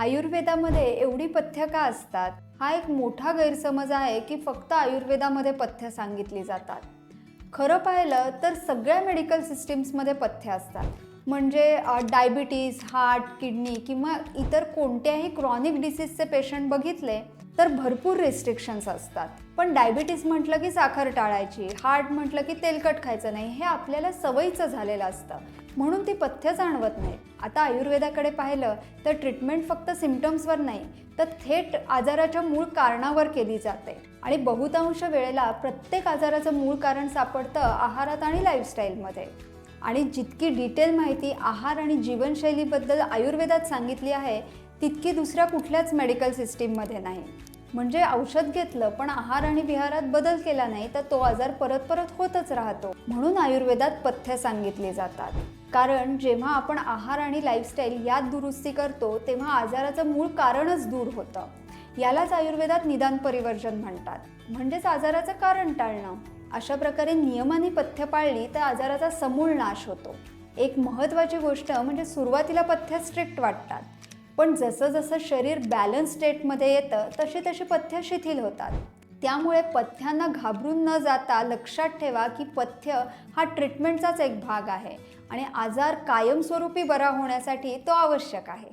आयुर्वेदामध्ये एवढी पथ्य का असतात? हा एक मोठा गैरसमज आहे की फक्त आयुर्वेदामध्ये पथ्य सांगितली जातात. खरं पाहिलं तर सगळ्या मेडिकल सिस्टीम्समध्ये पथ्य असतात. म्हणजे डायबिटीज, हार्ट, किडनी किंवा इतर कोणत्याही क्रॉनिक डिसीजचे पेशंट बघितले तर भरपूर रिस्ट्रिक्शन्स असतात. पण डायबिटीज म्हटलं की साखर टाळायची, हार्ट म्हटलं की तेलकट खायचं नाही, हे आपल्याला सवयीचं झालेलं असतं. म्हणून ती पथ्य जाणवत नाही. आता आयुर्वेदाकडे पाहिलं तर ट्रीटमेंट फक्त सिम्पटम्सवर नाही तर थेट आजाराच्या मूळ कारणावर केली जाते. आणि बहुतांश वेळेला प्रत्येक आजाराचं मूळ कारण सापडतं आहारात आणि लाईफस्टाईलमध्ये. आणि जितकी डिटेल माहिती आहार आणि जीवनशैलीबद्दल आयुर्वेदात सांगितली आहे तितकी दुसऱ्या कुठल्याच मेडिकल सिस्टीममध्ये नाही. म्हणजे औषध घेतलं पण आहार आणि विहारात बदल केला नाही तर तो आजार परत परत होतच राहतो. म्हणून आयुर्वेदात पथ्य सांगितली जातात. कारण जेव्हा आपण आहार आणि लाईफस्टाईल यात दुरुस्ती करतो तेव्हा आजाराचं मूळ कारणच दूर होतं. यालाच आयुर्वेदात निदान परिवर्जन म्हणतात. म्हणजेच आजाराचं कारण टाळणं. अशा प्रकारे नियमाने पथ्य पाळली तर आजाराचा समूळ नाश होतो. एक महत्त्वाची गोष्ट म्हणजे सुरुवातीला पथ्य स्ट्रिक्ट वाटतात, पण जसं जसं शरीर बॅलन्स स्टेटमध्ये येतं तशी तशी पथ्य शिथिल होतात. त्यामुळे पथ्यांना घाबरून न जाता लक्षात ठेवा की पथ्य हा ट्रीटमेंटचाच एक भाग आहे आणि आजार कायमस्वरूपी बरा होण्यासाठी तो आवश्यक आहे.